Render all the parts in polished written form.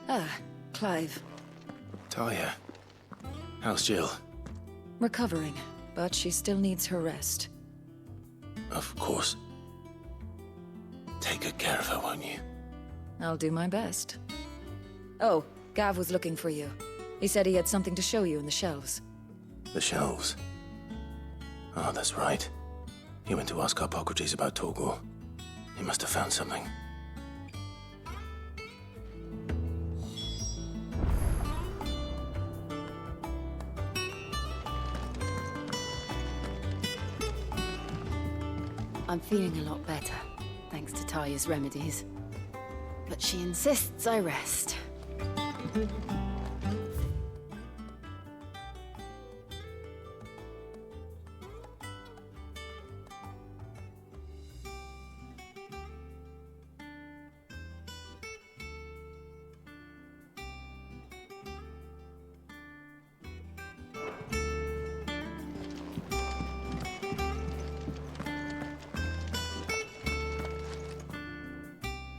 Ah, Clive. Talia. How's Jill? Recovering, but she still needs her rest. Of course. Take good care of her, won't you? I'll do my best. Oh, Gav was looking for you. He said he had something to show you in the shelves. The shelves? Oh, that's right. He went to ask Hippocrates about Torgor. He must have found something. I'm feeling a lot better, thanks to Talia's remedies. But she insists I rest.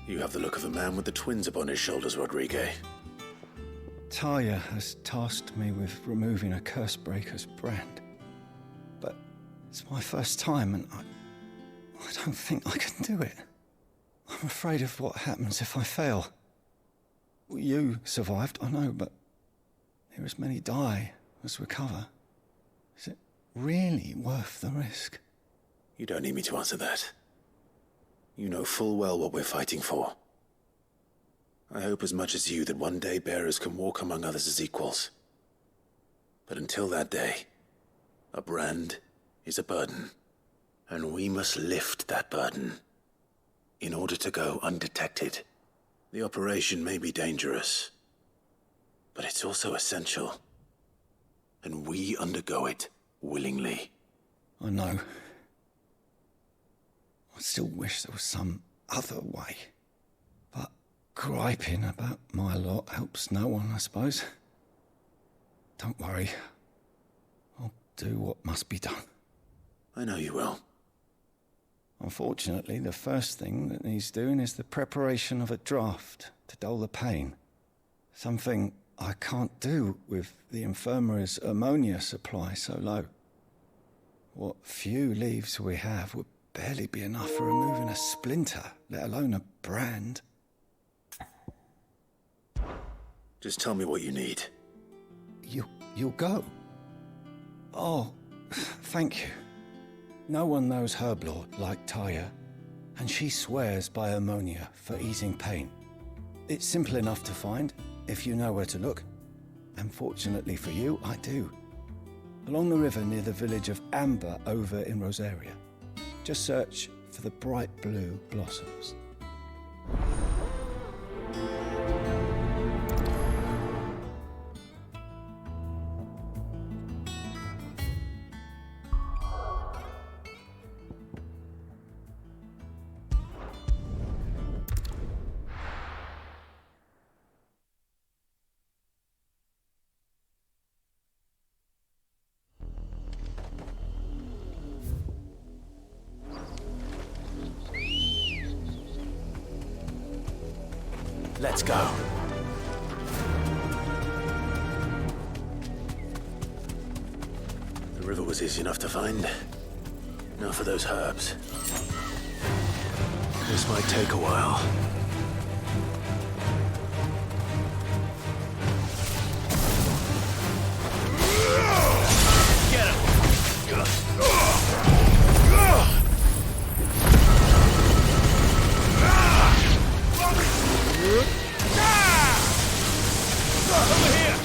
You have the look of a man with the twins upon his shoulders, Rodrigue. Talia has tasked me with removing a Cursebreaker's brand. But it's my first time, and I don't think I can do it. I'm afraid of what happens if I fail. You survived, I know, but there as many die as recover. Is it really worth the risk? You don't need me to answer that. You know full well what we're fighting for. I hope as much as you that one day bearers can walk among others as equals. But until that day, a brand is a burden, and we must lift that burden in order to go undetected. The operation may be dangerous, but it's also essential, and we undergo it willingly. I know. I still wish there was some other way. But griping about my lot helps no one, I suppose. Don't worry. I'll do what must be done. I know you will. Unfortunately, the first thing that needs doing is the preparation of a draft to dull the pain. Something I can't do with the infirmary's ammonia supply so low. What few leaves we have would barely be enough for removing a splinter, let alone a brand. Just tell me what you need. You'll go? Oh, thank you. No one knows herb lore like Talia, and she swears by ammonia for easing pain. It's simple enough to find, if you know where to look. And fortunately for you, I do. Along the river near the village of Amber over in Rosaria. Just search for the bright blue blossoms. Let's go. The river was easy enough to find. Now for those herbs. This might take a while. Get him! Over here!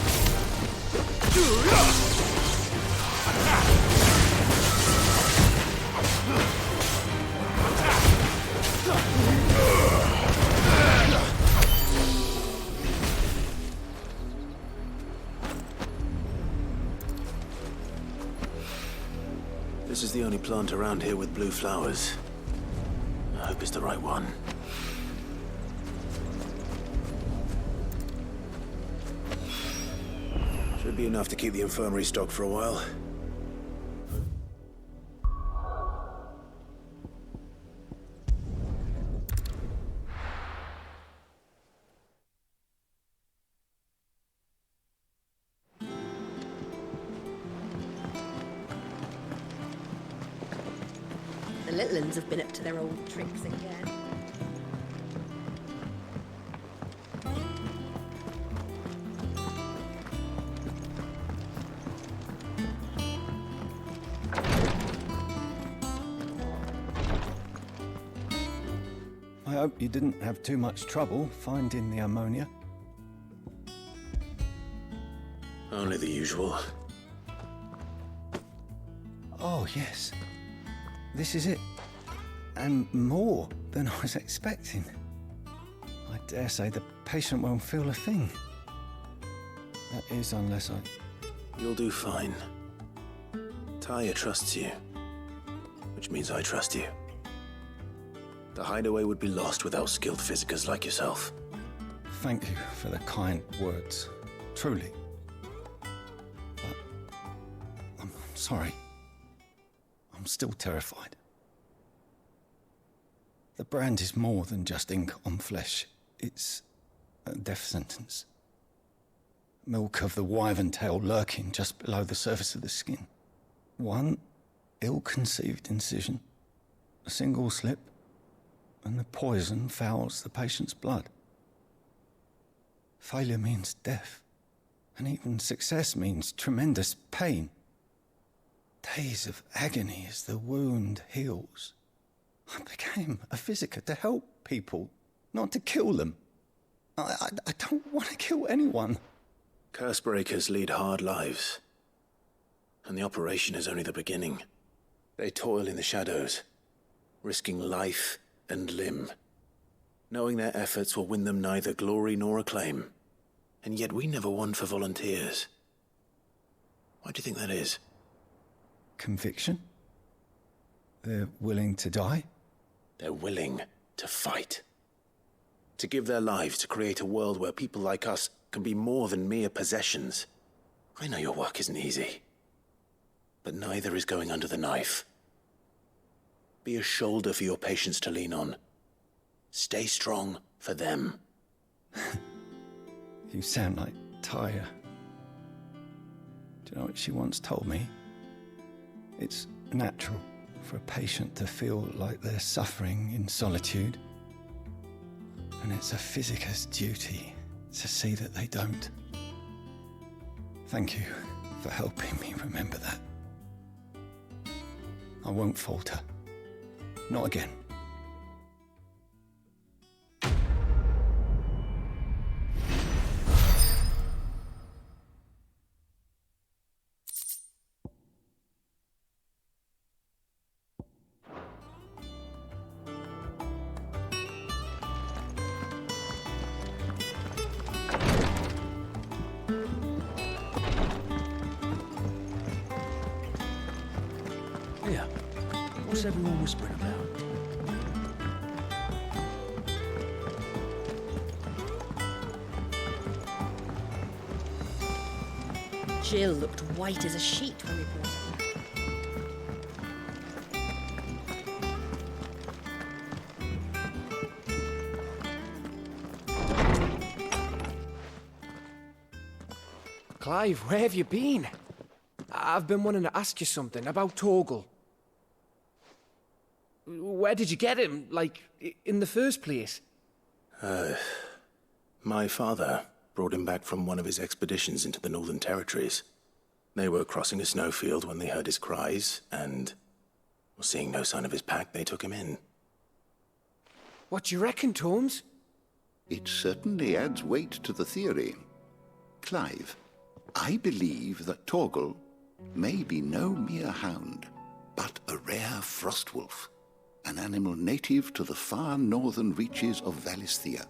This is the only plant around here with blue flowers. I hope it's the right one. Should be enough to keep the infirmary stocked for a while. little uns have been up to their old tricks again. I hope you didn't have too much trouble finding the ammonia. Only the usual. Oh, yes. This is it. And more than I was expecting. I dare say the patient won't feel a thing. That is, unless I... You'll do fine. Taya trusts you, which means I trust you. The hideaway would be lost without skilled physicers like yourself. Thank you for the kind words. Truly. But I'm sorry. I'm still terrified. The brand is more than just ink on flesh. It's a death sentence. Milk of the wyvern tail lurking just below the surface of the skin. One ill-conceived incision, a single slip, and the poison fouls the patient's blood. Failure means death, and even success means tremendous pain. Days of agony as the wound heals. I became a physiker to help people, not to kill them. I don't want to kill anyone. Cursebreakers lead hard lives, and the operation is only the beginning. They toil in the shadows, risking life and limb, knowing their efforts will win them neither glory nor acclaim. And yet we never won for volunteers. Why do you think that is? Conviction? They're willing to die? They're willing to fight. To give their lives to create a world where people like us can be more than mere possessions. I know your work isn't easy, but neither is going under the knife. Be a shoulder for your patients to lean on. Stay strong for them. You sound like Taya. Do you know what she once told me? It's natural for a patient to feel like they're suffering in solitude. And it's a physiker's duty to see that they don't. Thank you for helping me remember that. I won't falter. Not again. Here, what's everyone whispering about? Jill looked white as a sheet when we brought her. Clive, where have you been? I've been wanting to ask you something about Torgal. Where did you get him, like, in the first place? My father brought him back from one of his expeditions into the Northern Territories. They were crossing a snowfield when they heard his cries, and, seeing no sign of his pack, they took him in. What do you reckon, Tomes? It certainly adds weight to the theory. Clive, I believe that Torgal may be no mere hound, but a rare frostwolf, an animal native to the far northern reaches of Valisthea.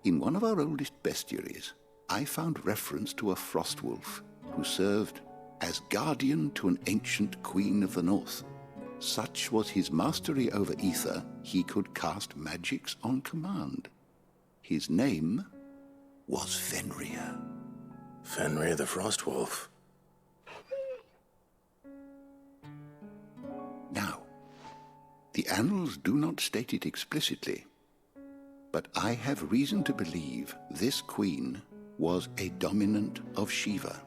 In one of our oldest bestiaries, I found reference to a frostwolf who served as guardian to an ancient queen of the north. Such was his mastery over ether, he could cast magics on command. His name was Fenrir. Fenrir the Frostwolf. Now, the annals do not state it explicitly, but I have reason to believe this queen was a dominant of Shiva,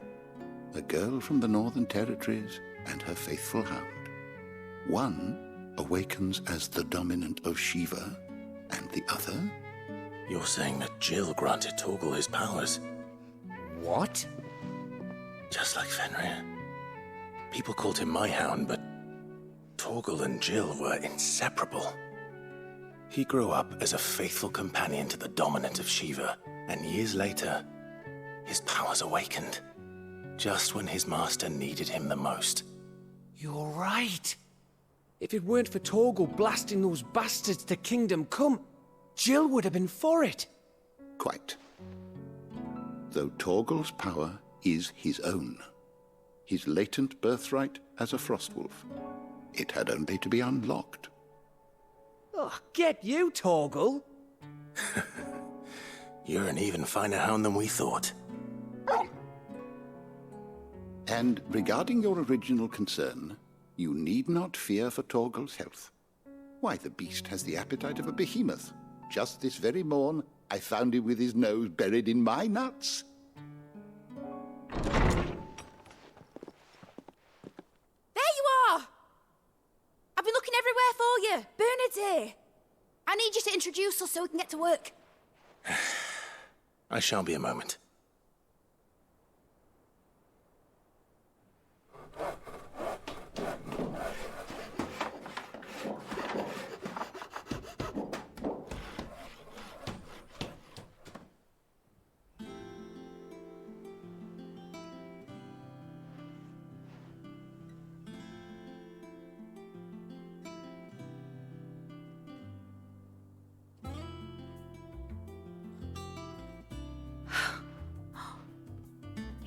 a girl from the Northern Territories and her faithful hound. One awakens as the dominant of Shiva, and the other? You're saying that Jill granted Torgal his powers, What? just like Fenrir. People called him my hound, but Torgal and Jill were inseparable. He grew up as a faithful companion to the dominant of Shiva, and years later, his powers awakened, just when his master needed him the most. You're right. If it weren't for Torgal blasting those bastards to Kingdom Come, Jill would have been for it. Quite. Though Torgal's power is his own, his latent birthright as a Frostwolf. It had only to be unlocked. Oh, get you, Torgal. You're an even finer hound than we thought. And regarding your original concern, you need not fear for Torgal's health. Why, the beast has the appetite of a behemoth. Just this very morn, I found him with his nose buried in my nuts. There you are! I've been looking everywhere for you. Bernard's here. I need you to introduce us so we can get to work. I shall be a moment.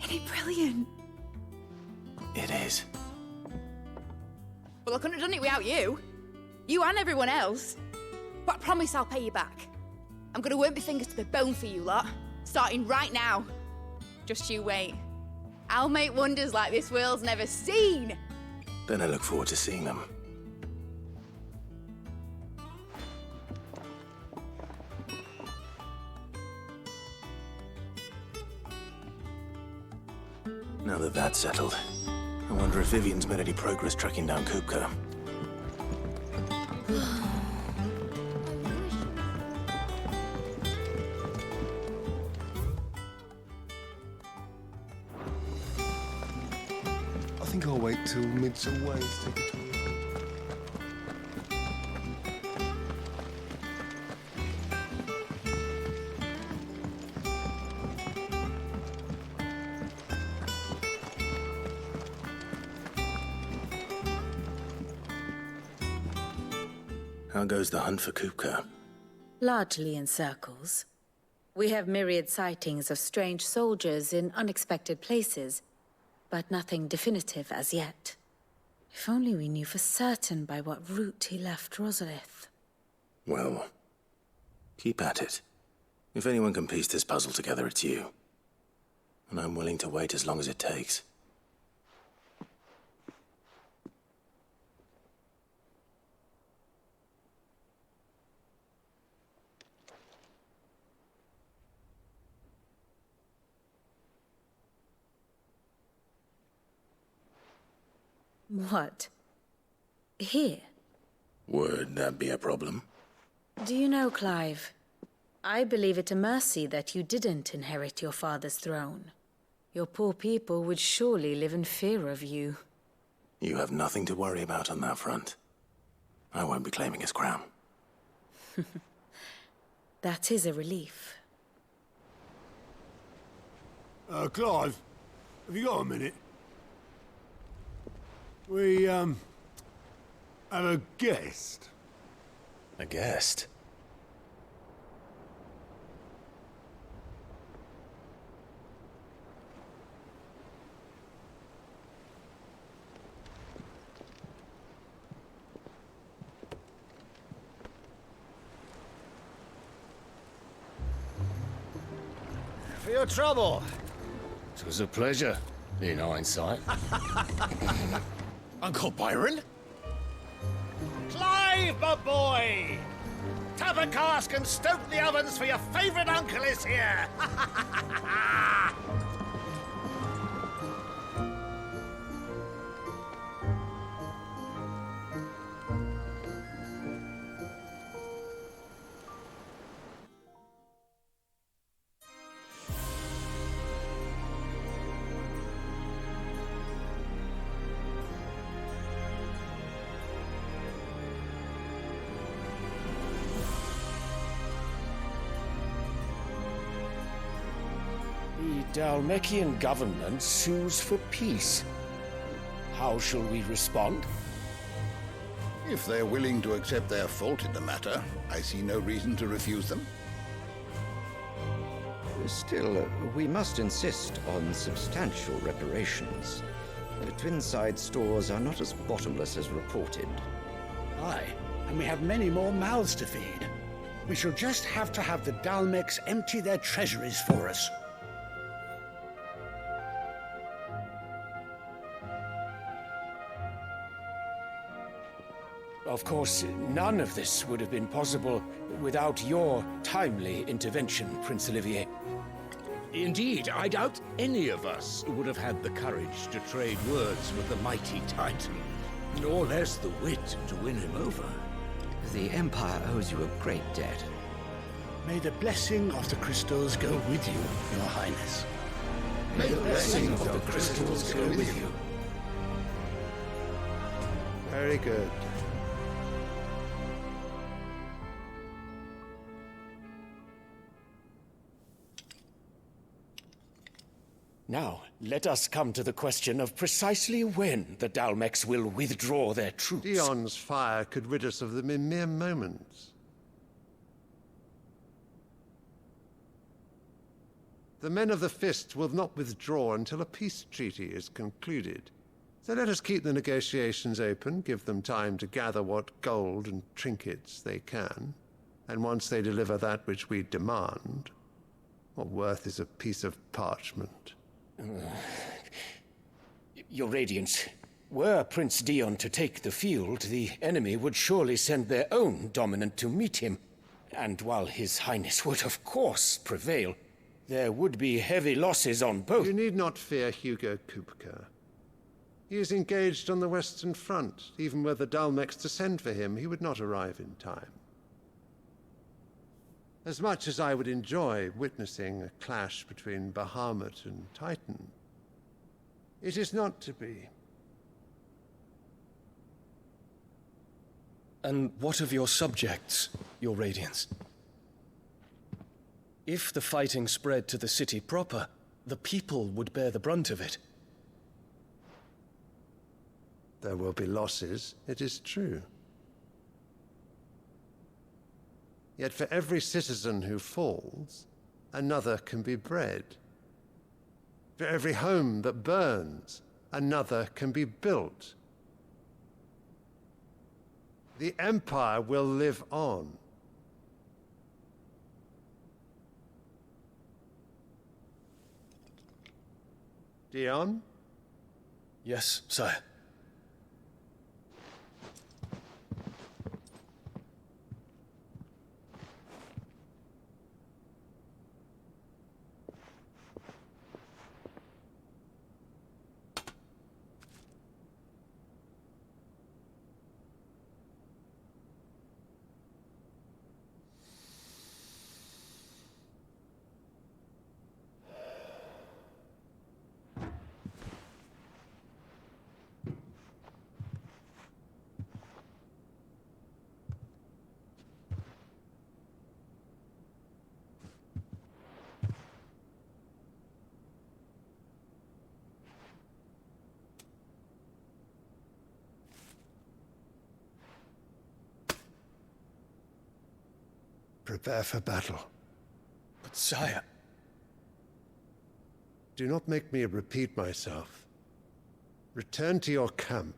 Isn't it brilliant? It is. Well, I couldn't have done it without you. You and everyone else. But I promise I'll pay you back. I'm gonna work my fingers to the bone for you lot, starting right now. Just you wait. I'll make wonders like this world's never seen. Then I look forward to seeing them. Now that that's settled, I wonder if Vivian's made any progress tracking down Kupka. I think I'll wait till mid's away to take a tour. How goes the hunt for Kupka? Largely in circles. We have myriad sightings of strange soldiers in unexpected places, but nothing definitive as yet. If only we knew for certain by what route he left Rosalith. Well, keep at it. If anyone can piece this puzzle together, it's you. And I'm willing to wait as long as it takes. What? Here? Would that be a problem? Do you know, Clive? I believe it a mercy that you didn't inherit your father's throne. Your poor people would surely live in fear of you. You have nothing to worry about on that front. I won't be claiming his crown. That is a relief. Clive, have you got a minute? We, have a guest. A guest? For your trouble. It was a pleasure, in hindsight. Uncle Byron? Clive, my boy! Tap a cask and stoke the ovens for your favourite uncle is here! The Dalmekian government sues for peace. How shall we respond? If they're willing to accept their fault in the matter, I see no reason to refuse them. Still, we must insist on substantial reparations. Twinside stores are not as bottomless as reported. Aye, and we have many more mouths to feed. We shall just have to have the Dalmecs empty their treasuries for us. Of course, none of this would have been possible without your timely intervention, Prince Olivier. Indeed, I doubt any of us would have had the courage to trade words with the mighty Titan, nor less the wit to win him over. The Empire owes you a great debt. May the blessing of the crystals go with you, Your Highness. May the blessing of the crystals go with you. Very good. Now, let us come to the question of precisely when the Dalmecs will withdraw their troops. Dion's fire could rid us of them in mere moments. The men of the Fist will not withdraw until a peace treaty is concluded. So let us keep the negotiations open, give them time to gather what gold and trinkets they can, and once they deliver that which we demand, what worth is a piece of parchment? Your Radiance, were Prince Dion to take the field, the enemy would surely send their own dominant to meet him. And while His Highness would of course prevail, there would be heavy losses on both. You need not fear Hugo Kupka. He is engaged on the Western Front. Even were the Dalmecs to send for him, he would not arrive in time. As much as I would enjoy witnessing a clash between Bahamut and Titan, it is not to be. And what of your subjects, Your Radiance? If the fighting spread to the city proper, the people would bear the brunt of it. There will be losses, it is true. Yet for every citizen who falls, another can be bred. For every home that burns, another can be built. The Empire will live on. Dion? Yes, sire. Prepare for battle. But sire... Do not make me repeat myself. Return to your camp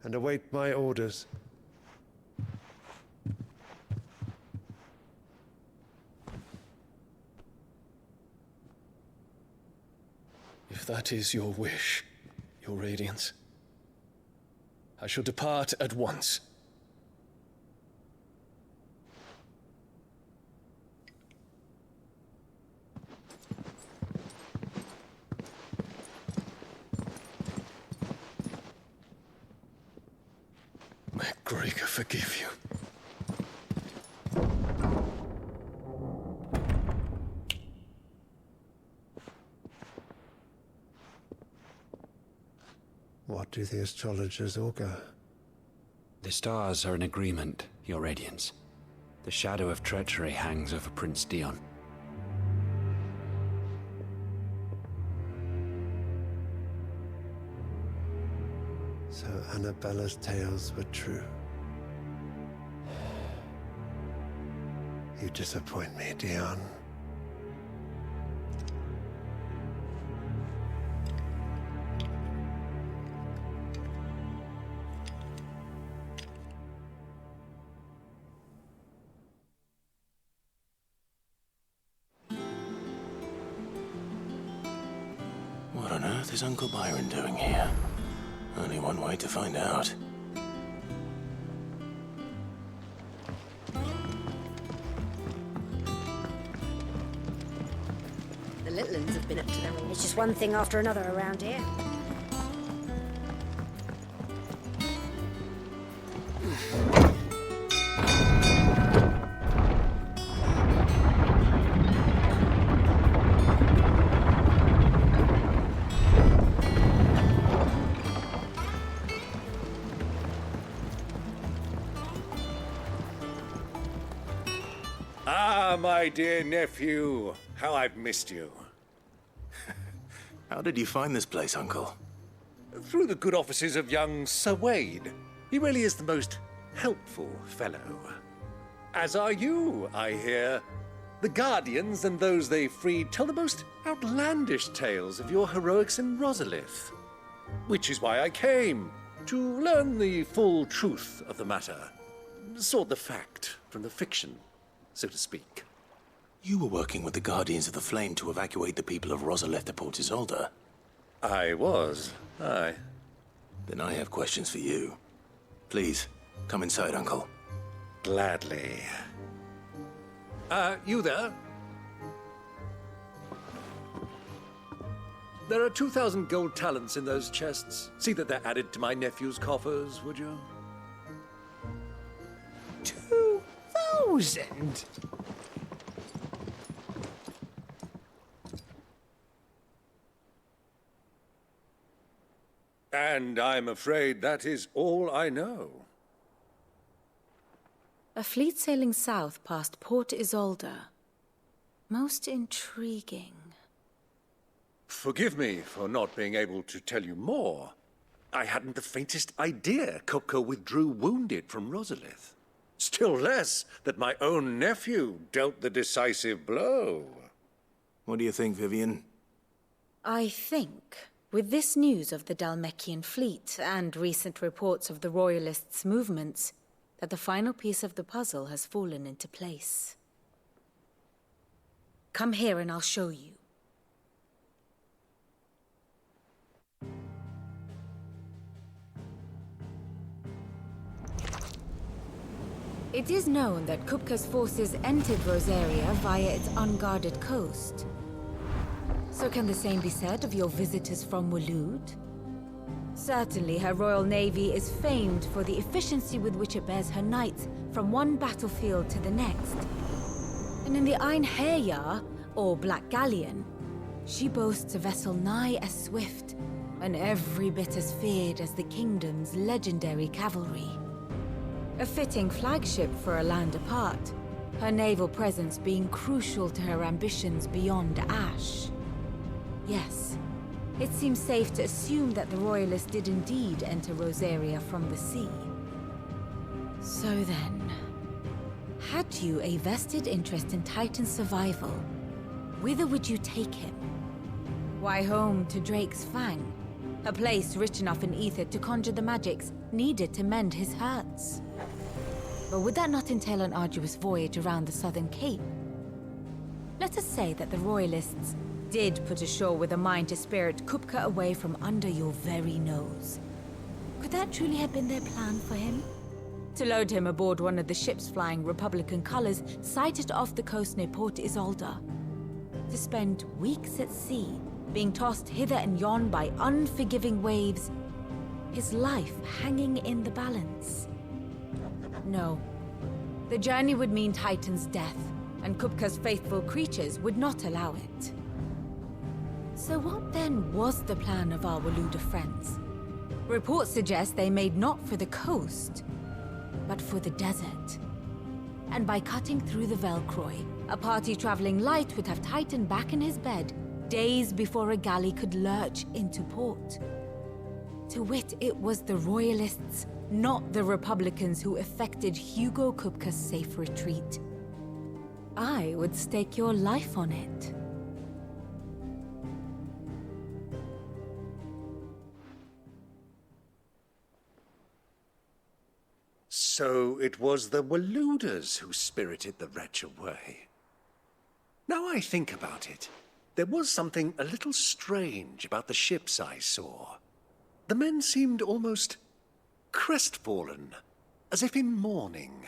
and await my orders. If that is your wish, Your Radiance, I shall depart at once. May Gregor forgive you. What do the astrologers augur? The stars are in agreement, Your Radiance. The shadow of treachery hangs over Prince Dion. Annabella's tales were true. You disappoint me, Dion. What on earth is Uncle Byron doing here? Only one way to find out. The little uns have been up to their old. It's just one thing after another around here. Ah, my dear nephew. How I've missed you. How did you find this place, Uncle? Through the good offices of young Sir Wade. He really is the most helpful fellow. As are you, I hear. The Guardians and those they freed tell the most outlandish tales of your heroics in Rosalith. Which is why I came, to learn the full truth of the matter. Sort the fact from the fiction, so to speak. You were working with the Guardians of the Flame to evacuate the people of Rosalith to Port Isolde. I was, aye. Then I have questions for you. Please, come inside, Uncle. Gladly. You there? There are 2,000 gold talents in those chests. See that they're added to my nephew's coffers, would you? 2,000? And I'm afraid that is all I know. A fleet sailing south past Port Isolde. Most intriguing. Forgive me for not being able to tell you more. I hadn't the faintest idea Kupka withdrew wounded from Rosalith. Still less that my own nephew dealt the decisive blow. What do you think, Vivian? I think, with this news of the Dhalmekian fleet and recent reports of the Royalists' movements, that the final piece of the puzzle has fallen into place. Come here and I'll show you. It is known that Kupka's forces entered Rosaria via its unguarded coast. So can the same be said of your visitors from Waloed? Certainly, her Royal Navy is famed for the efficiency with which it bears her knights from one battlefield to the next. And in the Hare, or Black Galleon, she boasts a vessel nigh as swift and every bit as feared as the kingdom's legendary cavalry. A fitting flagship for a land apart, her naval presence being crucial to her ambitions beyond Ash. Yes, it seems safe to assume that the Royalists did indeed enter Rosaria from the sea. So then, had you a vested interest in Titan's survival, whither would you take him? Why, home to Drake's Fang, a place rich enough in ether to conjure the magics needed to mend his hurts. But would that not entail an arduous voyage around the southern cape? Let us say that the Royalists did put ashore with a mind to spirit Kupka away from under your very nose. Could that truly have been their plan for him? To load him aboard one of the ships flying Republican colors sighted off the coast near Port Isolde. To spend weeks at sea, being tossed hither and yon by unforgiving waves, his life hanging in the balance. No. The journey would mean Titan's death, and Kupka's faithful creatures would not allow it. So what then was the plan of our Waluda friends? Reports suggest they made not for the coast, but for the desert. And by cutting through the Velcroy, a party traveling light would have Titan back in his bed days before a galley could lurch into port. To wit, it was the Royalists, not the Republicans, who effected Hugo Kupka's safe retreat. I would stake your life on it. So it was the Waluders who spirited the wretch away. Now I think about it, there was something a little strange about the ships I saw. The men seemed almost crestfallen, as if in mourning,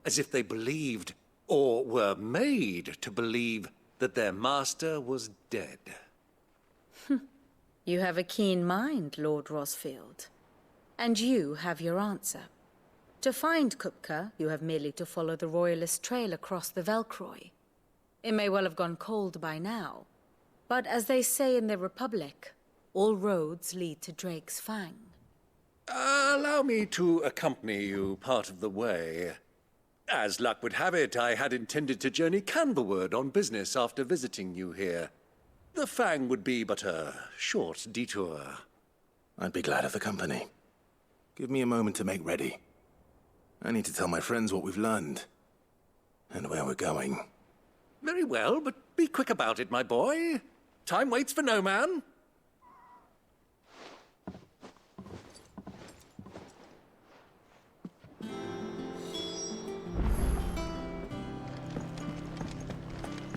as if they believed, or were made to believe, that their master was dead. You have a keen mind, Lord Rosfield. And you have your answer. To find Kupka, you have merely to follow the Royalist trail across the Velcroy. It may well have gone cold by now, but as they say in the Republic, all roads lead to Drake's Fang. Allow me to accompany you part of the way. As luck would have it, I had intended to journey Canberward on business after visiting you here. The Fang would be but a short detour. I'd be glad of the company. Give me a moment to make ready. I need to tell my friends what we've learned, and where we're going. Very well, but be quick about it, my boy. Time waits for no man.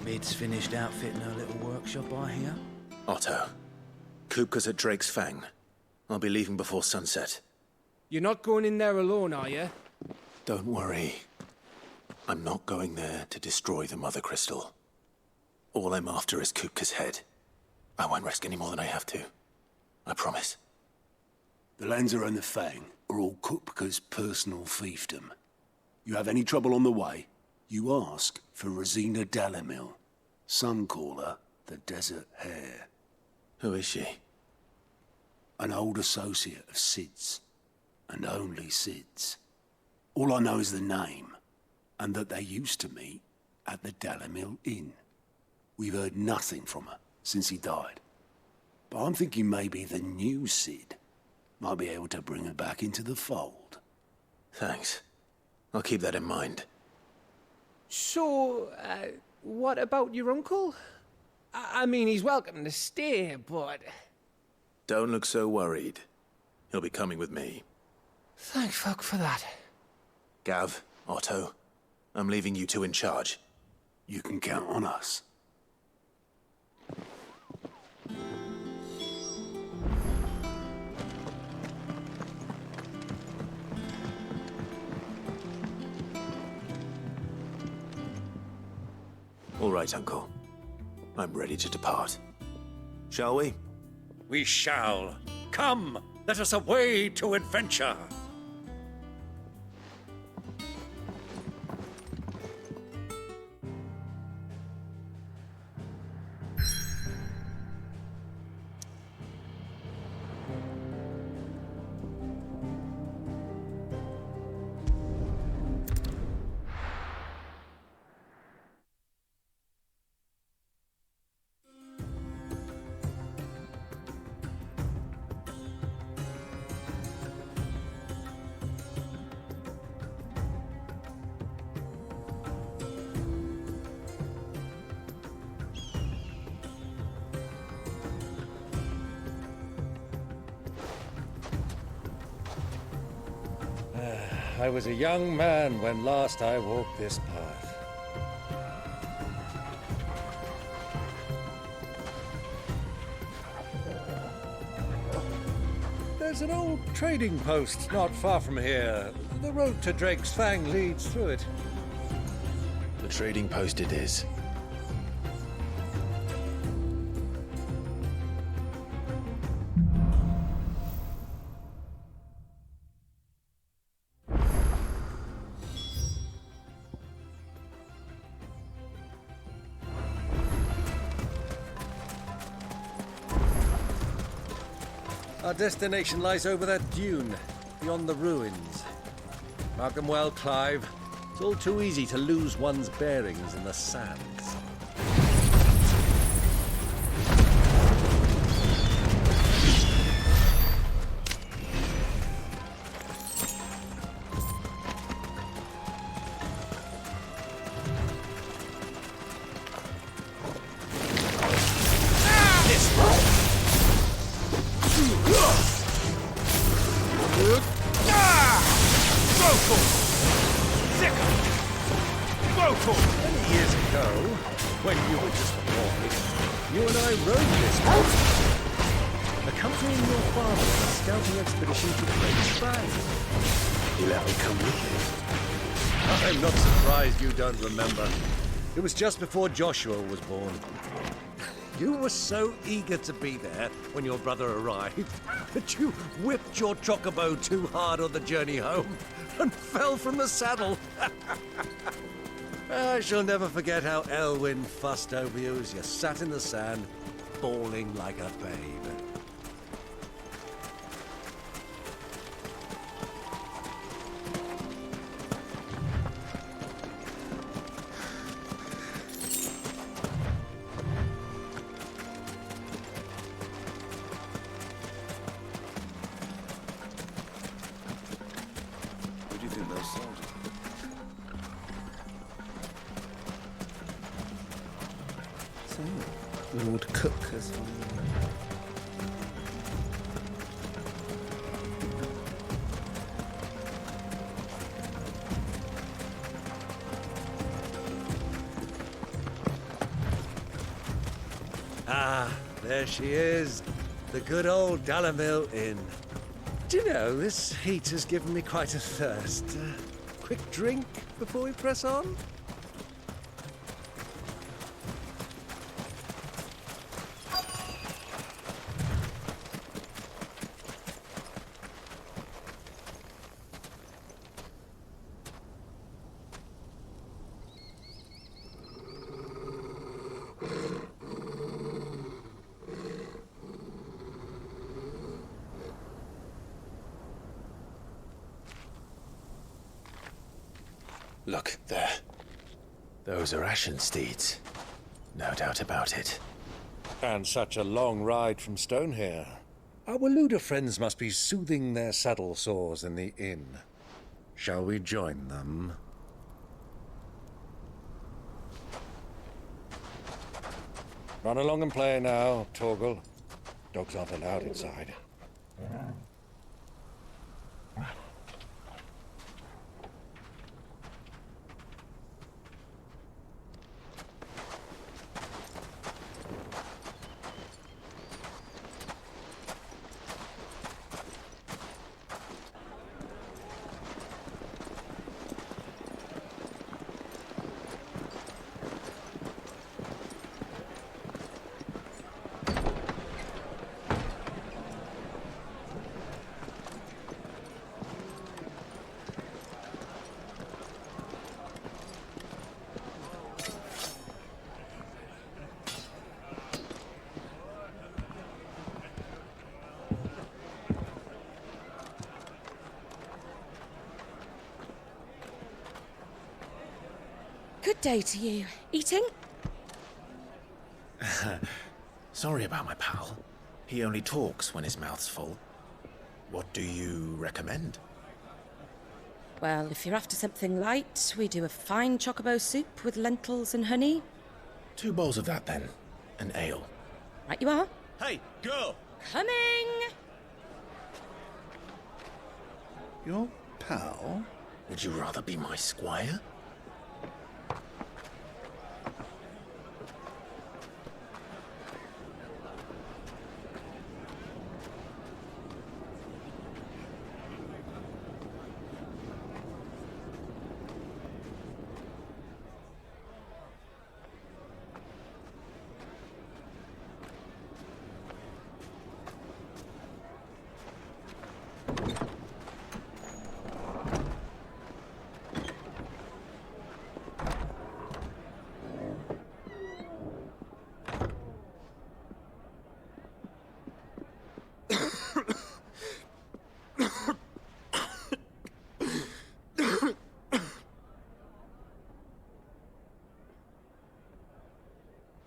Mid's finished outfitting her little workshop, I hear. Otto, Kupka's at Drake's Fang. I'll be leaving before sunset. You're not going in there alone, are you? Don't worry. I'm not going there to destroy the Mother Crystal. All I'm after is Kupka's head. I won't risk any more than I have to. I promise. The Lancer and the Fang are all Kupka's personal fiefdom. You have any trouble on the way, you ask for Rosina Dalamil. Some call her the Desert Hare. Who is she? An old associate of Sid's, and only Sid's. All I know is the name, and that they used to meet at the Dalamil Inn. We've heard nothing from her since he died. But I'm thinking maybe the new Sid might be able to bring her back into the fold. Thanks. I'll keep that in mind. So, what about your uncle? I mean, he's welcome to stay, but... Don't look so worried. He'll be coming with me. Thank fuck for that. Gav, Otto, I'm leaving you two in charge. You can count on us. All right, Uncle. I'm ready to depart. Shall we? We shall. Come, let us away to adventure. I was a young man when last I walked this path. There's an old trading post not far from here. The road to Drake's Fang leads through it. The trading post it is. Our destination lies over that dune, beyond the ruins. Mark them well, Clive. It's all too easy to lose one's bearings in the sands. When you were just a boy, you and I rode this mountain, accompanying your father on a scouting expedition to Blait's Bay. You let me come with you? I'm not surprised you don't remember. It was just before Joshua was born. You were so eager to be there when your brother arrived that you whipped your Chocobo too hard on the journey home and fell from the saddle. I shall never forget how Elwyn fussed over you as you sat in the sand, bawling like a babe. Who do you think those soldiers? So, Lord Cook has Ah, there she is. The good old Dalamil Inn. Do you know, this heat has given me quite a thirst. Quick drink before we press on? Look, there. Those are Ashen steeds. No doubt about it. And such a long ride from Stonehare. Our Waluda friends must be soothing their saddle sores in the inn. Shall we join them? Run along and play now, Torgal. Dogs aren't allowed inside. Good day to you. Eating? Sorry about my pal. He only talks when his mouth's full. What do you recommend? Well, if you're after something light, we do a fine chocobo soup with lentils and honey. 2 bowls of that, then. An ale. Right you are. Hey, girl! Coming! Your pal? Would you rather be my squire?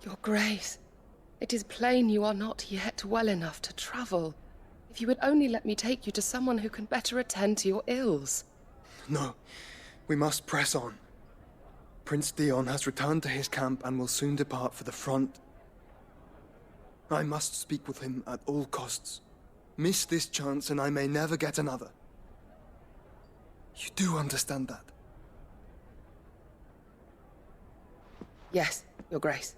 Your Grace, it is plain you are not yet well enough to travel. If you would only let me take you to someone who can better attend to your ills. No, we must press on. Prince Dion has returned to his camp and will soon depart for the front. I must speak with him at all costs. Miss this chance and I may never get another. You do understand that? Yes, Your Grace.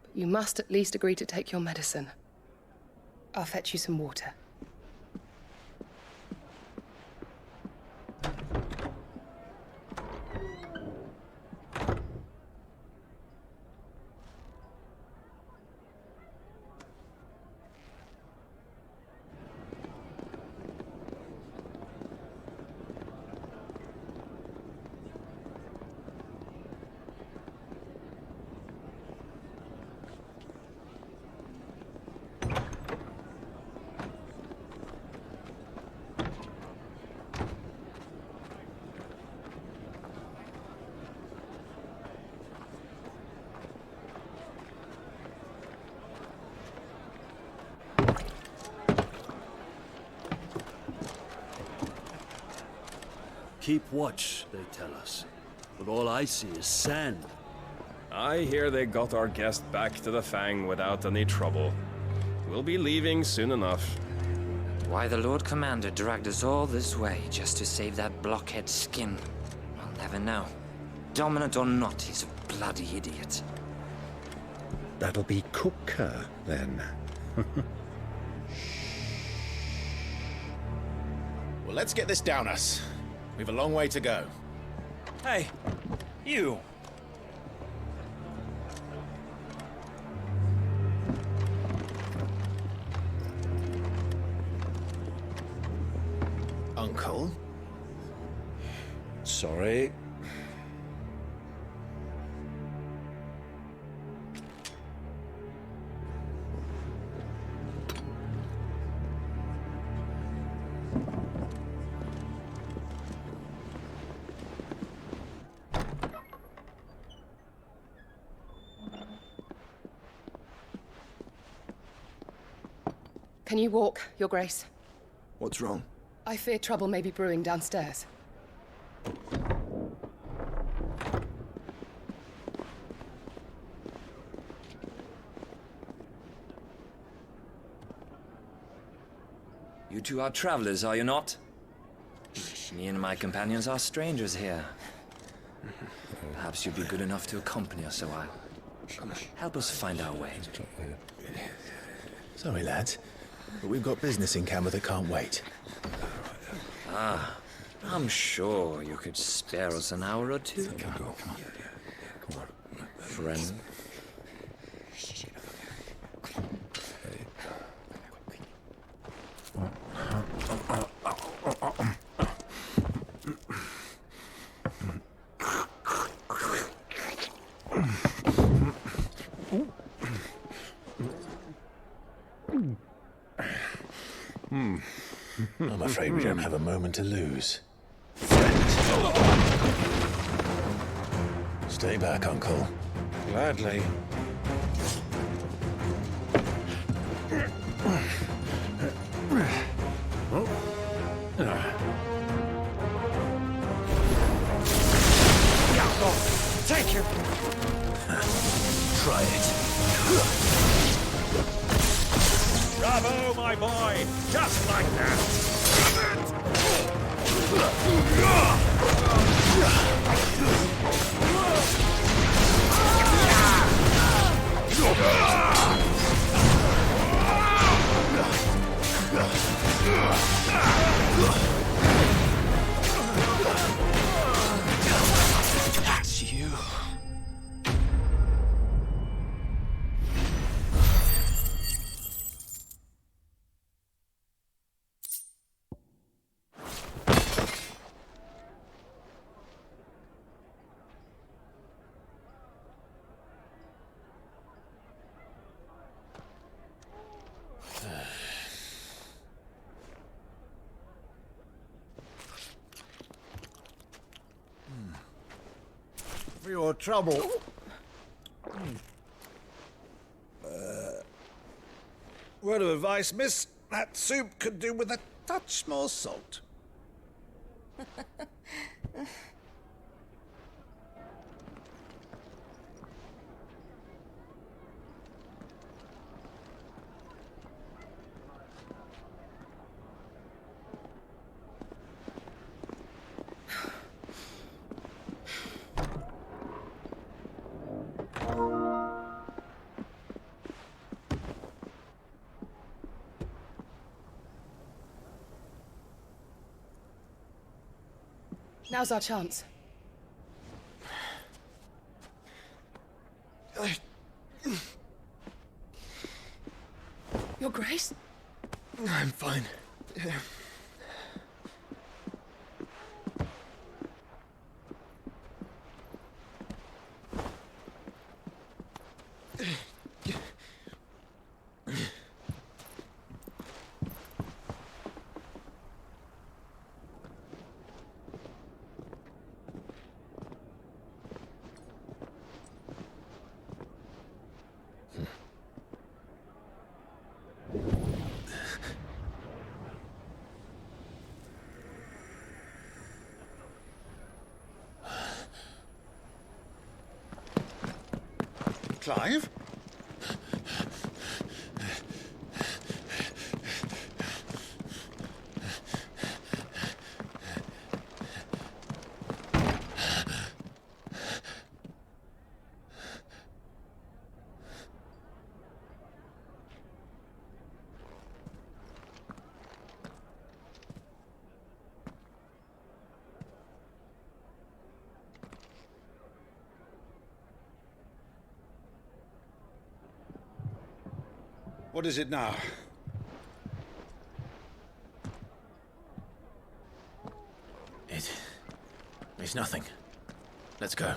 But you must at least agree to take your medicine. I'll fetch you some water. Keep watch, they tell us. But all I see is sand. I hear they got our guest back to the Fang without any trouble. We'll be leaving soon enough. Why the Lord Commander dragged us all this way just to save that blockhead skin, I'll never know. Dominant or not, he's a bloody idiot. That'll be Cooker, then. Well, let's get this down us. We've a long way to go. Hey, you! Uncle? Sorry. Can you walk, Your Grace? What's wrong? I fear trouble may be brewing downstairs. You two are travelers, are you not? Me and my companions are strangers here. Perhaps you'd be good enough to accompany us a while. Help us find our way. Sorry, lads, but we've got business in camera that can't wait. Ah, I'm sure you could spare us an hour or two. Come on. Friend. I'm afraid we don't have a moment to lose. Stay back, Uncle. Gladly. Thank you! Try it. Bravo, my boy! Just like That's you. For your trouble. Word of advice, miss. That soup could do with a touch more salt. Now's our chance. Your Grace? I'm fine. Clive? What is it now? It's nothing. Let's go.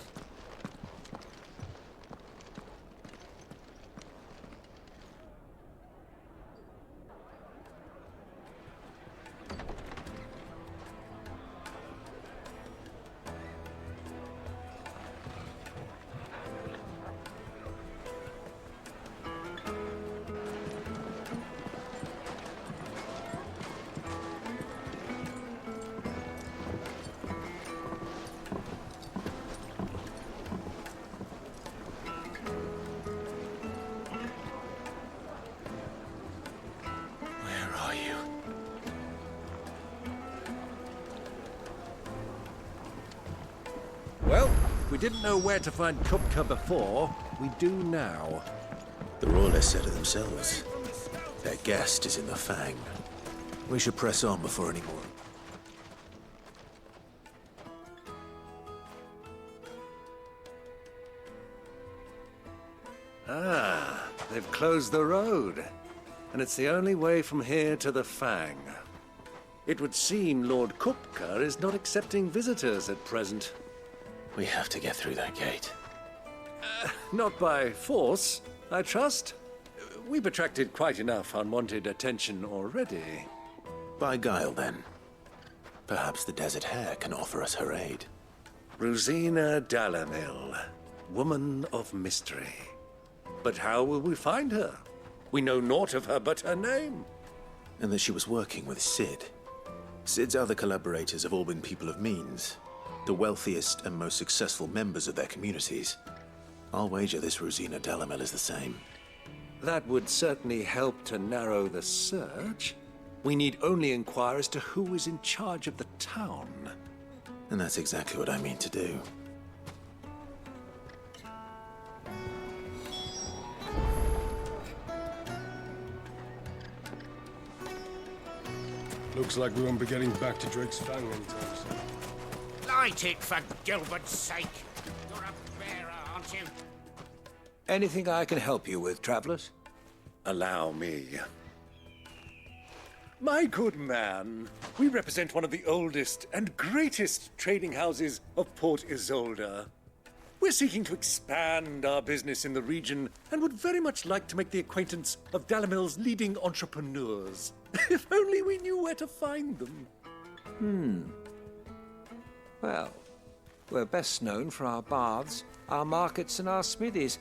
Well, we didn't know where to find Kupka before. We do now. The Royalists said it themselves. Their guest is in the Fang. We should press on before any more. Ah, they've closed the road. And it's the only way from here to the Fang. It would seem Lord Kupka is not accepting visitors at present. We have to get through that gate. Not by force, I trust. We've attracted quite enough unwanted attention already. By guile, then. Perhaps the Desert Hare can offer us her aid. Rosina Dalamil, woman of mystery. But how will we find her? We know naught of her but her name. And that she was working with Sid. Sid's other collaborators have all been people of means. The wealthiest and most successful members of their communities. I'll wager this Rosina Dalamil is the same. That would certainly help to narrow the search. We need only inquire as to who is in charge of the town. And that's exactly what I mean to do. Looks like we won't be getting back to Drake's Fang anytime soon. Light it, for Gilbert's sake. You're a bearer, aren't you? Anything I can help you with, travelers? Allow me. My good man, we represent one of the oldest and greatest trading houses of Port Isolde. We're seeking to expand our business in the region and would very much like to make the acquaintance of Dalamil's leading entrepreneurs. If only we knew where to find them. Well, we're best known for our baths, our markets, and our smithies.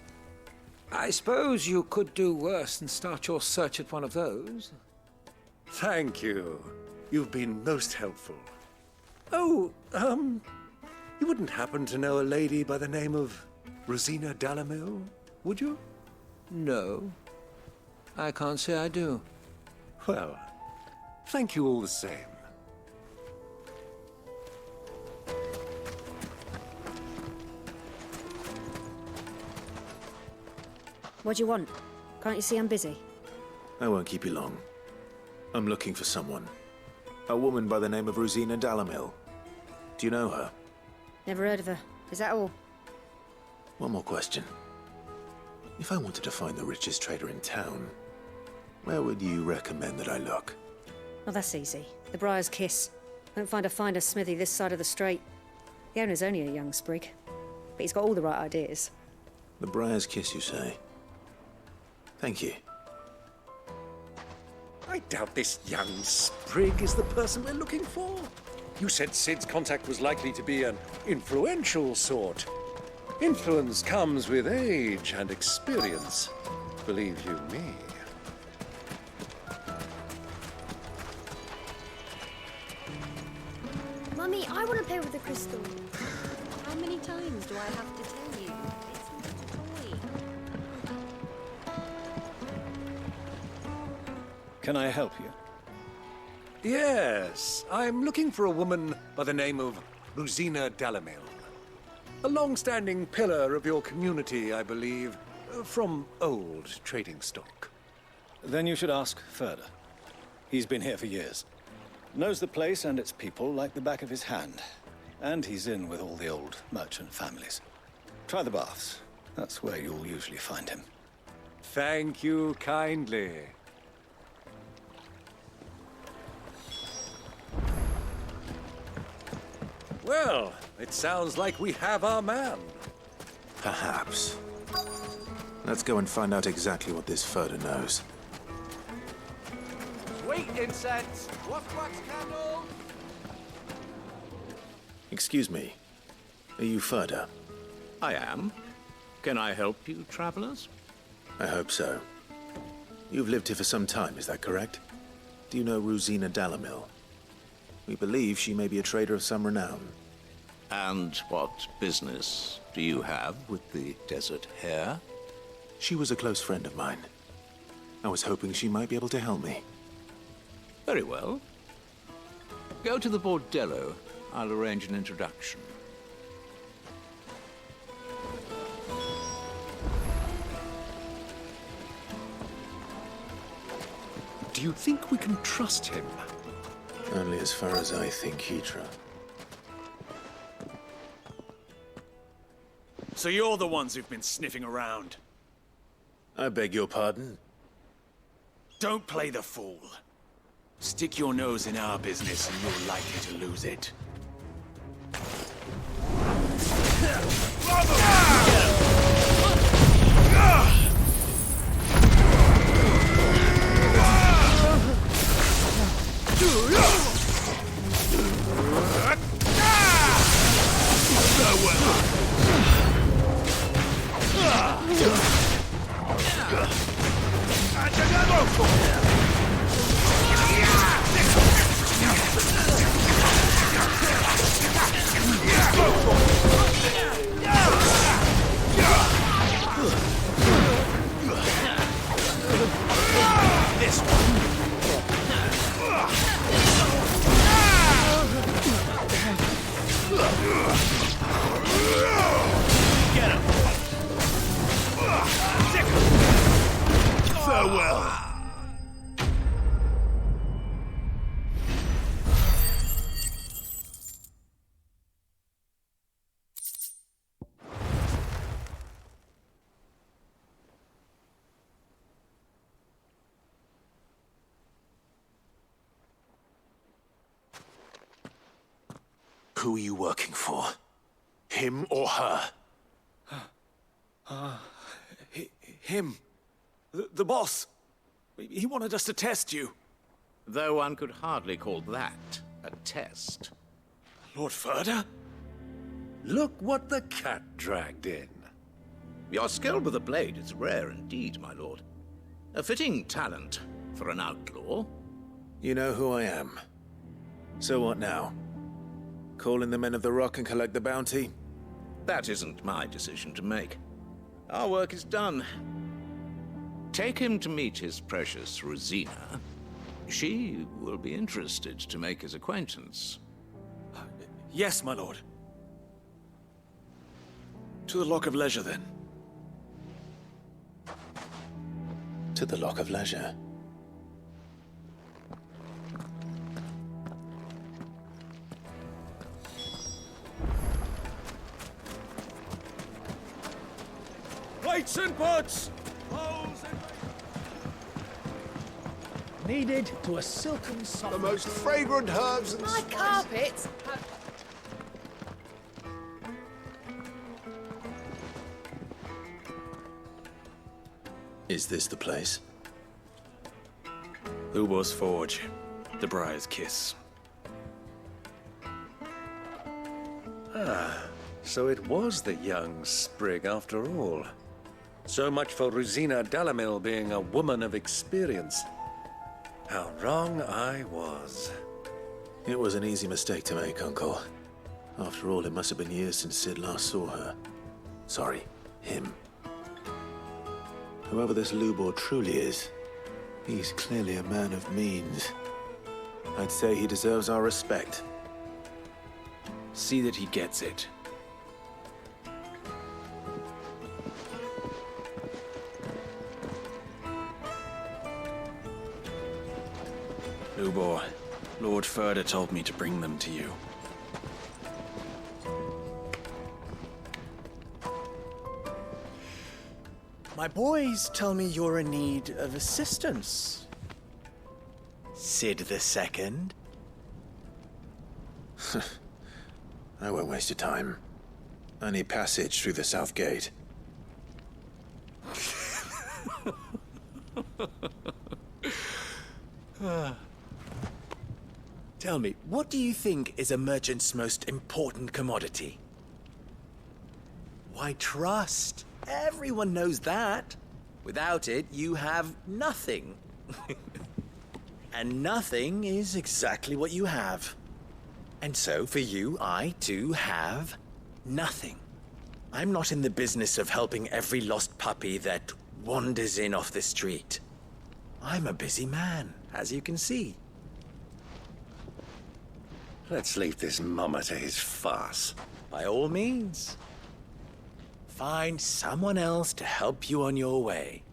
I suppose you could do worse than start your search at one of those. Thank you. You've been most helpful. Oh, you wouldn't happen to know a lady by the name of Rosina Dalamil, would you? No. I can't say I do. Well, thank you all the same. What do you want? Can't you see I'm busy? I won't keep you long. I'm looking for someone. A woman by the name of Rosina Dalamil. Do you know her? Never heard of her. Is that all? One more question. If I wanted to find the richest trader in town, where would you recommend that I look? Oh, that's easy. The Briar's Kiss. Won't find a finer smithy this side of the strait. The owner's only a young sprig, but he's got all the right ideas. The Briar's Kiss, you say? Thank you. I doubt this young sprig is the person we're looking for. You said Sid's contact was likely to be an influential sort. Influence comes with age and experience, believe you me. Mummy, I want to play with the crystal. How many times do I have to tell you? It's not a toy. Can I help you? Yes, I'm looking for a woman by the name of Rosina Dalamil. A long-standing pillar of your community, I believe, from old trading stock. Then you should ask Ferda. He's been here for years. Knows the place and its people like the back of his hand. And he's in with all the old merchant families. Try the baths. That's where you'll usually find him. Thank you kindly. Well, it sounds like we have our man. Perhaps. Let's go and find out exactly what this Ferda knows. Sweet incense! Wax candle! Excuse me. Are you Ferda? I am. Can I help you, travelers? I hope so. You've lived here for some time, is that correct? Do you know Rosina Dalamil? We believe she may be a trader of some renown. And what business do you have with the desert hare? She was a close friend of mine. I was hoping she might be able to help me. Very well. Go to the bordello. I'll arrange an introduction. Do you think we can trust him? Only as far as I think, Hydra. So you're the ones who've been sniffing around? I beg your pardon? Don't play the fool. Stick your nose in our business and you're likely to lose it. This one. Get him. Farewell. Who are you working for? Him or her? Him. The boss. He wanted us to test you. Though one could hardly call that a test. Lord Ferda? Look what the cat dragged in. Your skill with a blade is rare indeed, my lord. A fitting talent for an outlaw. You know who I am. So what now? Call in the Men of the Rock and collect the bounty? That isn't my decision to make. Our work is done. Take him to meet his precious Rosina. She will be interested to make his acquaintance. Yes, my lord. To the Lock of Leisure, then. To the Lock of Leisure. Bites and butts! Kneaded to a silken soft. The most fragrant herbs and My carpets have... Is this the place? Ubos Forge. The Briar's Kiss. Ah, so it was the young sprig after all. So much for Rosina Dalamil being a woman of experience. How wrong I was. It was an easy mistake to make, Uncle. After all, it must have been years since Sid last saw her. Sorry, him. Whoever this Lubor truly is, he's clearly a man of means. I'd say he deserves our respect. See that he gets it. Lubor, Lord Furder told me to bring them to you. My boys tell me you're in need of assistance. Sid the Second. I won't waste your time. I need passage through the south gate. Tell me, what do you think is a merchant's most important commodity? Why, trust. Everyone knows that. Without it, you have nothing. And nothing is exactly what you have. And so, for you, I, too, have nothing. I'm not in the business of helping every lost puppy that wanders in off the street. I'm a busy man, as you can see. Let's leave this mummer to his farce. By all means. Find someone else to help you on your way.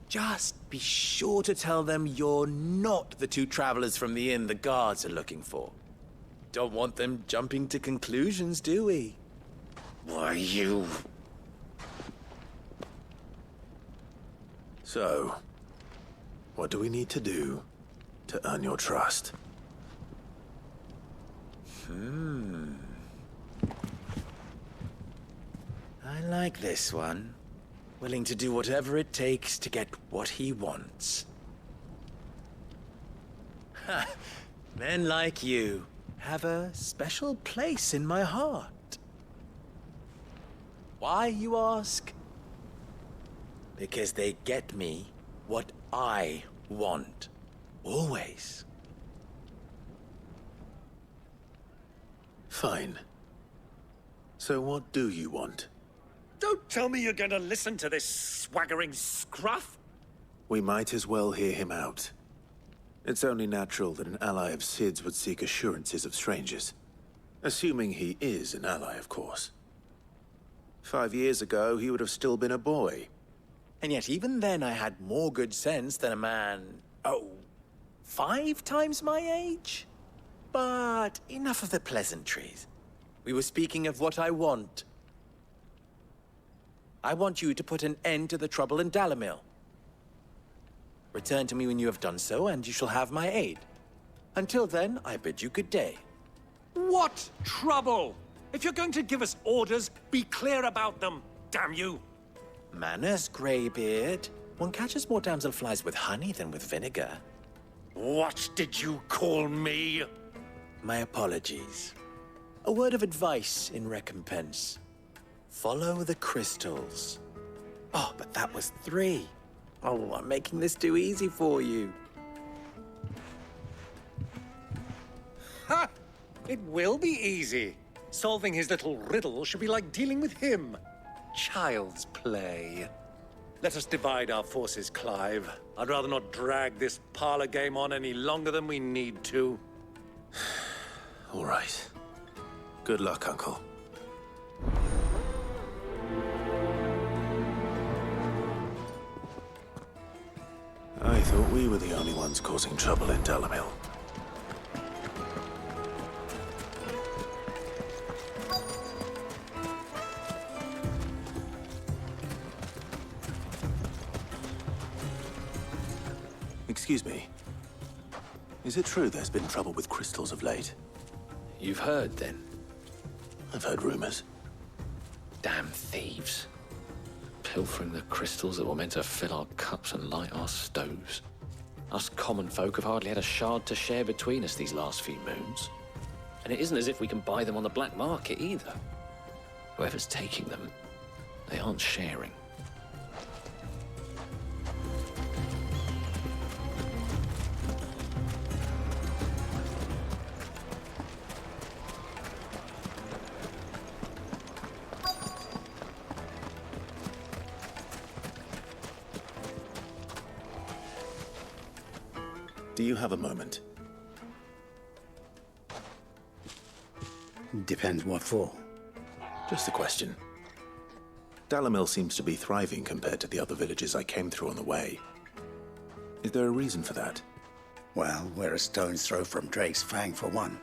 Just be sure to tell them you're not the two travelers from the inn the guards are looking for. Don't want them jumping to conclusions, do we? Why, you... So, what do we need to do to earn your trust? I like this one. Willing to do whatever it takes to get what he wants. Ha! Men like you have a special place in my heart. Why, you ask? Because they get me what I want. Always. Fine. So what do you want? Don't tell me you're going to listen to this swaggering scruff! We might as well hear him out. It's only natural that an ally of Sid's would seek assurances of strangers. Assuming he is an ally, of course. 5 years ago, he would have still been a boy. And yet even then I had more good sense than a man, 5 times my age? But enough of the pleasantries. We were speaking of what I want. I want you to put an end to the trouble in Dalamil. Return to me when you have done so, and you shall have my aid. Until then, I bid you good day. What trouble? If you're going to give us orders, be clear about them, damn you! Manners, Greybeard. One catches more damselflies with honey than with vinegar. What did you call me? My apologies. A word of advice in recompense. Follow the crystals. Oh, but that was 3. Oh, I'm making this too easy for you. Ha! It will be easy. Solving his little riddle should be like dealing with him. Child's play. Let us divide our forces, Clive. I'd rather not drag this parlor game on any longer than we need to. All right. Good luck, Uncle. I thought we were the only ones causing trouble in Dalamil. Excuse me. Is it true there's been trouble with crystals of late? You've heard, then? I've heard rumors. Damn thieves. Pilfering the crystals that were meant to fill our cups and light our stoves. Us common folk have hardly had a shard to share between us these last few moons. And it isn't as if we can buy them on the black market either. Whoever's taking them, they aren't sharing. Do you have a moment? Depends what for. Just a question. Dalamil seems to be thriving compared to the other villages I came through on the way. Is there a reason for that? Well, we're a stone's throw from Drake's Fang for one.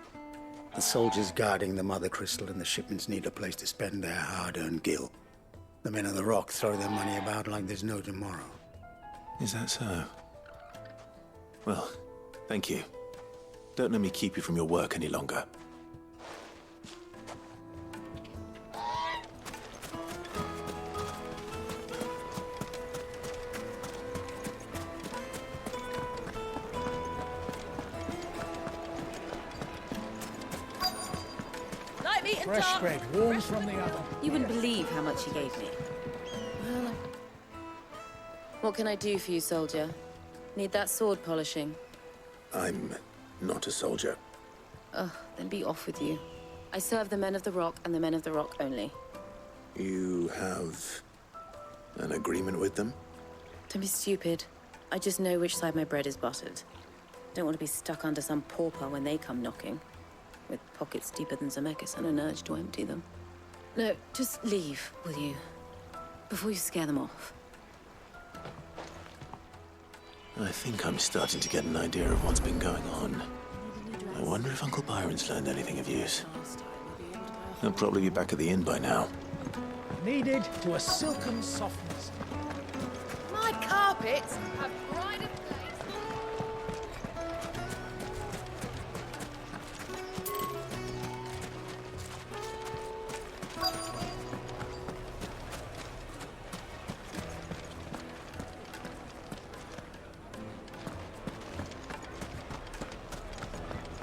The soldiers guarding the Mother Crystal and the shipments need a place to spend their hard-earned gil. The men of the Rock throw their money about like there's no tomorrow. Is that so? Well, thank you. Don't let me keep you from your work any longer. Fresh bread, warm from the oven. You wouldn't believe how much he gave me. Well, what can I do for you, soldier? Need that sword polishing? I'm not a soldier. Oh, then be off with you. I serve the men of the Rock and the men of the Rock only. You have an agreement with them? Don't be stupid. I just know which side my bread is buttered. Don't want to be stuck under some pauper when they come knocking. With pockets deeper than Zemeckis and an urge to empty them. No, just leave, will you? Before you scare them off. I think I'm starting to get an idea of what's been going on. I wonder if Uncle Byron's learned anything of use. He'll probably be back at the inn by now. Kneaded to a silken softness. My carpets have pride of place.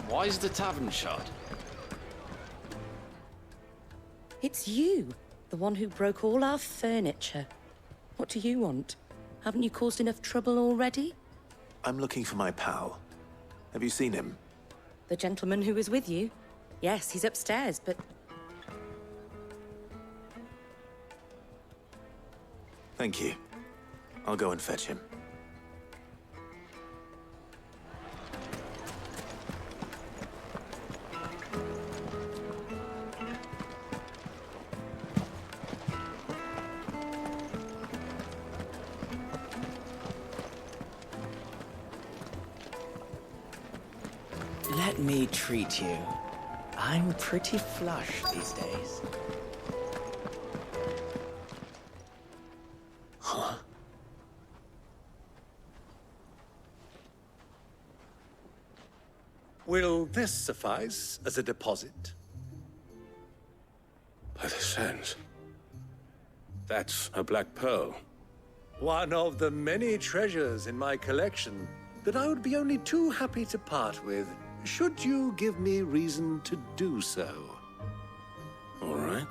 Why is the tavern shut? It's you, the one who broke all our furniture. What do you want? Haven't you caused enough trouble already? I'm looking for my pal. Have you seen him? The gentleman who was with you? Yes, he's upstairs, but... Thank you. I'll go and fetch him. Let me treat you. I'm pretty flush these days. Huh? Will this suffice as a deposit? By the sands. That's a black pearl. One of the many treasures in my collection that I would be only too happy to part with, should you give me reason to do so. All right.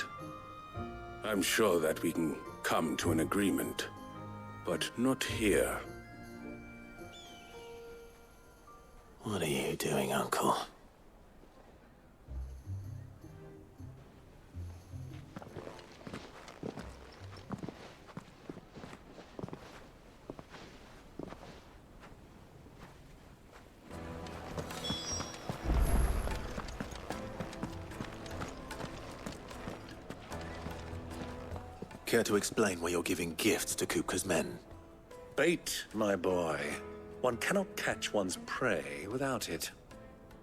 I'm sure that we can come to an agreement, but not here. What are you doing, Uncle? Care to explain why you're giving gifts to Kupka's men? Bait, my boy. One cannot catch one's prey without it.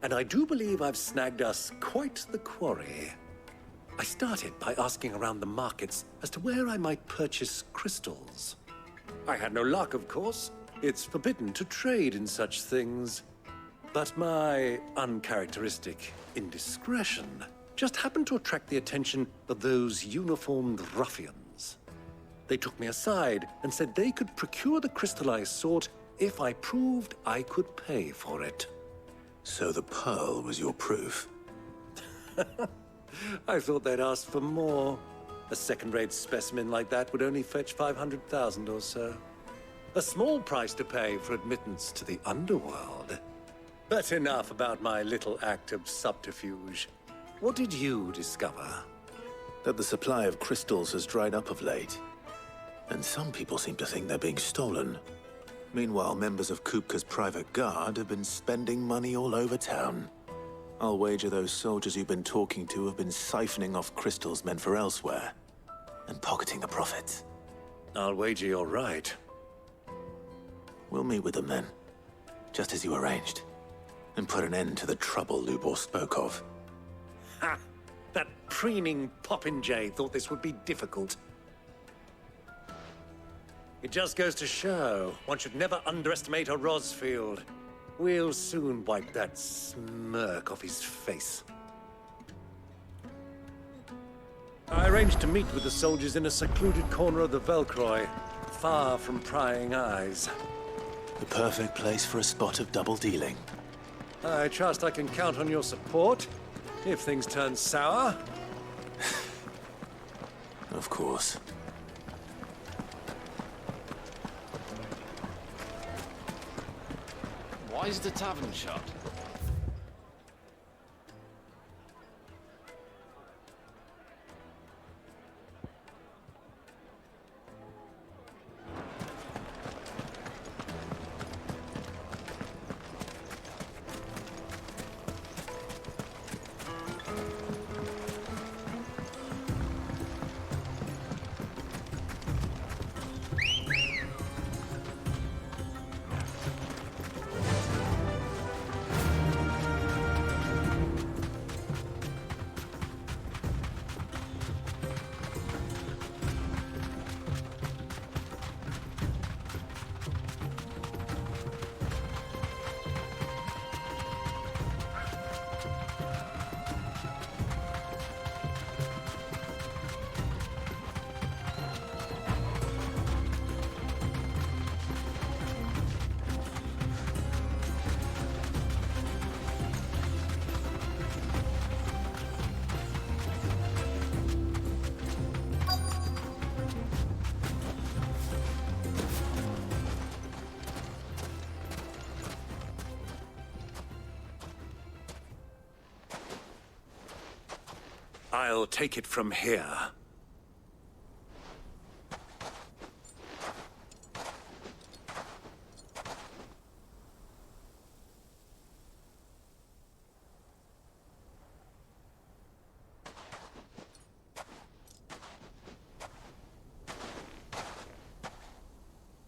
And I do believe I've snagged us quite the quarry. I started by asking around the markets as to where I might purchase crystals. I had no luck, of course, It's forbidden to trade in such things. But my uncharacteristic indiscretion just happened to attract the attention of those uniformed ruffians. They took me aside and said they could procure the crystal I sought if I proved I could pay for it. So the pearl was your proof? I thought they'd asked for more. A second-rate specimen like that would only fetch 500,000 or so. A small price to pay for admittance to the underworld. But enough about my little act of subterfuge. What did you discover? That the supply of crystals has dried up of late. And some people seem to think they're being stolen. Meanwhile, members of Kupka's private guard have been spending money all over town. I'll wager those soldiers you've been talking to have been siphoning off crystals meant for elsewhere, and pocketing the profits. I'll wager you're right. We'll meet with them then, just as you arranged, and put an end to the trouble Lubor spoke of. Ha! That preening popinjay thought this would be difficult. It just goes to show, one should never underestimate a Rosfield. We'll soon wipe that smirk off his face. I arranged to meet with the soldiers in a secluded corner of the Velcroy, far from prying eyes. The perfect place for a spot of double dealing. I trust I can count on your support, if things turn sour. Of course. Why is the tavern shut? I'll take it from here.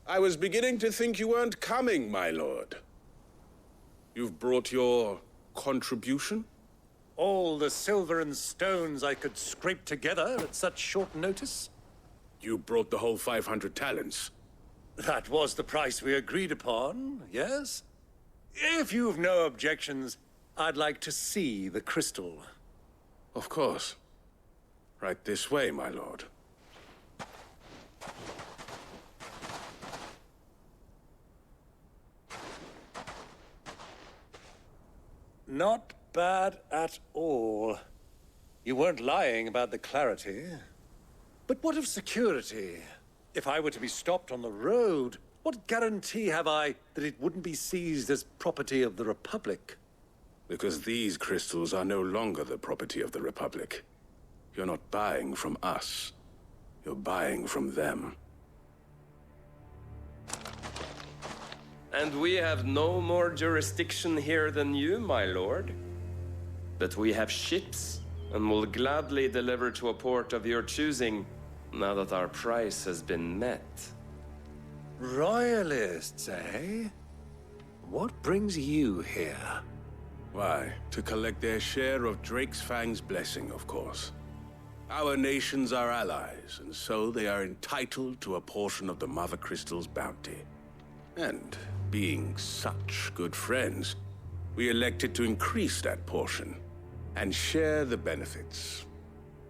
I was beginning to think you weren't coming, my lord. You've brought your contribution? All the silver and stones I could scrape together at such short notice? You brought the whole 500 talents. That was the price we agreed upon, yes? If you've no objections, I'd like to see the crystal. Of course. Right this way, my lord. Not bad at all. You weren't lying about the clarity. But what of security? If I were to be stopped on the road, what guarantee have I that it wouldn't be seized as property of the Republic? Because these crystals are no longer the property of the Republic. You're not buying from us. You're buying from them. And we have no more jurisdiction here than you, my lord. But we have ships, and will gladly deliver to a port of your choosing, now that our price has been met. Royalists, eh? What brings you here? Why, to collect their share of Drake's Fang's blessing, of course. Our nations are allies, and so they are entitled to a portion of the Mother Crystal's bounty. And being such good friends, we elected to increase that portion and share the benefits.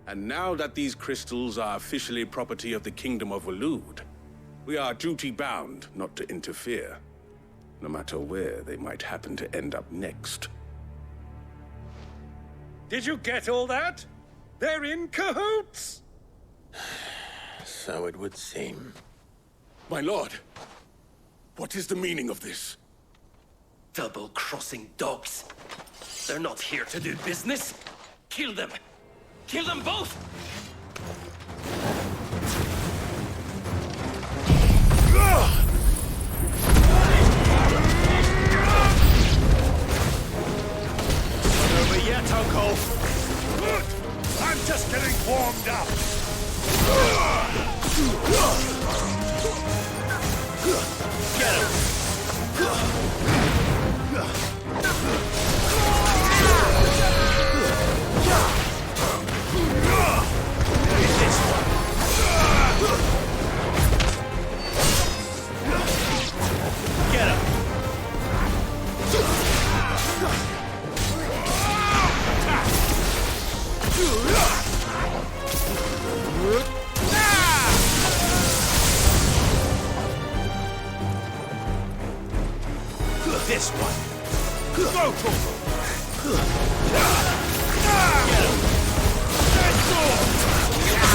And now that these crystals are officially property of the Kingdom of Waloed, we are duty-bound not to interfere, no matter where they might happen to end up next. Did you get all that? They're in cahoots! So it would seem. My lord, what is the meaning of this? Double-crossing dogs. They're not here to do business. Kill them. Kill them both! Over yet, Uncle. Good. I'm just getting warmed up. Get him. This one. Get him. This one. Go, Chocobos. Get him. Let's go. Go,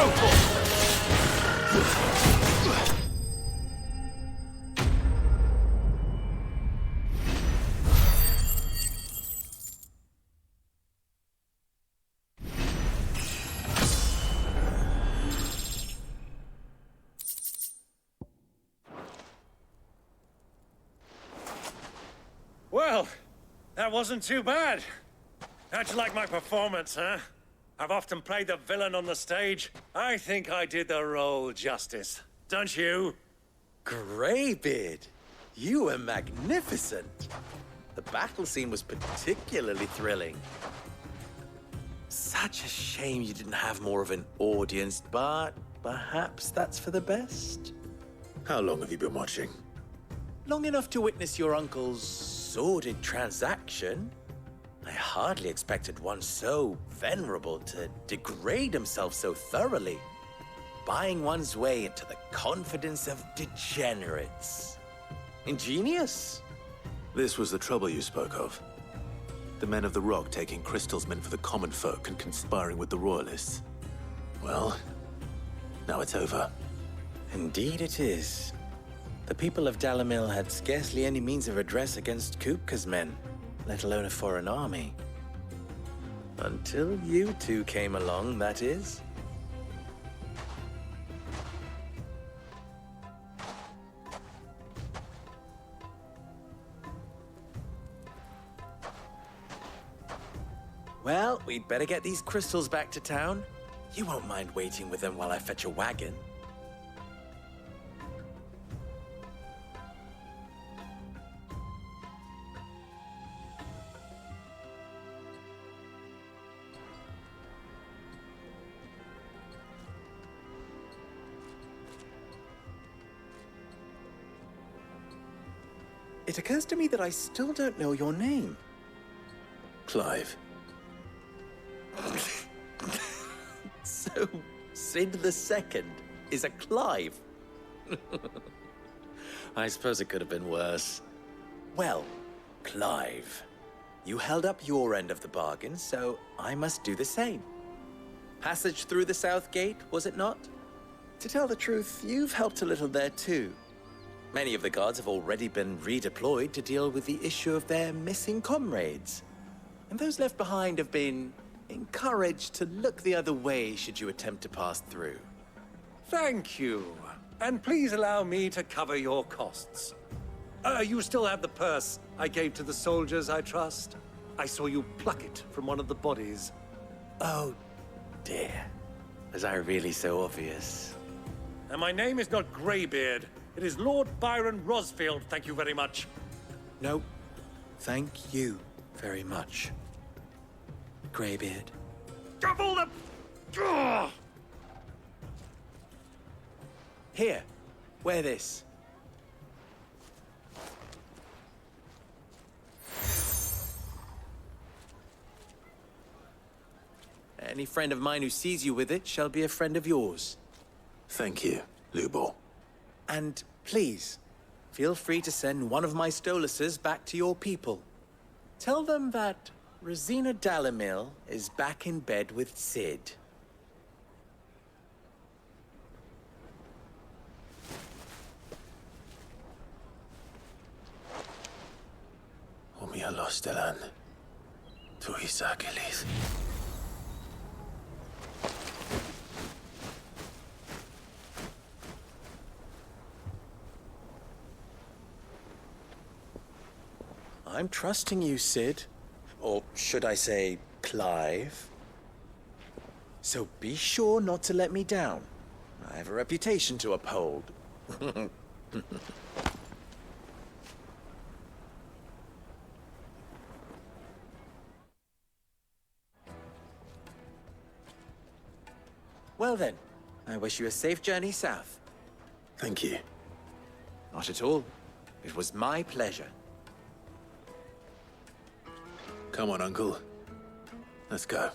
Chocobos. Well, that wasn't too bad. How'd you like my performance, huh? I've often played the villain on the stage. I think I did the role justice. Don't you? Greybeard, you were magnificent. The battle scene was particularly thrilling. Such a shame you didn't have more of an audience, but perhaps that's for the best. How long have you been watching? Long enough to witness your uncle's sordid transaction. I hardly expected one so venerable to degrade himself so thoroughly, buying one's way into the confidence of degenerates. Ingenious. This was the trouble you spoke of. The men of the Rock taking crystals meant for the common folk and conspiring with the Royalists. Well, now it's over. Indeed it is. The people of Dalamil had scarcely any means of redress against Kupka's men, let alone a foreign army. Until you two came along, that is. Well, we'd better get these crystals back to town. You won't mind waiting with them while I fetch a wagon. It occurs to me that I still don't know your name. Clive. So, Sid the Second is a Clive? I suppose it could have been worse. Well, Clive, you held up your end of the bargain, so I must do the same. Passage through the South Gate, was it not? To tell the truth, you've helped a little there too. Many of the guards have already been redeployed to deal with the issue of their missing comrades. And those left behind have been encouraged to look the other way should you attempt to pass through. Thank you. And please allow me to cover your costs. You still have the purse I gave to the soldiers, I trust? I saw you pluck it from one of the bodies. Oh, dear. Was I really so obvious? And my name is not Greybeard. It is Lord Byron Rosfield, thank you very much. No, thank you very much, Greybeard. Double the... Ugh! Here, wear this. Any friend of mine who sees you with it shall be a friend of yours. Thank you, Lubo. And please, feel free to send one of my Stoluses back to your people. Tell them that Rosina Dalamil is back in bed with Sid. Omia Lostelan. Tu Isakelis. I'm trusting you, Sid. Or should I say, Clive? So be sure not to let me down. I have a reputation to uphold. Well then, I wish you a safe journey south. Thank you. Not at all. It was my pleasure. Come on, Uncle. Let's go.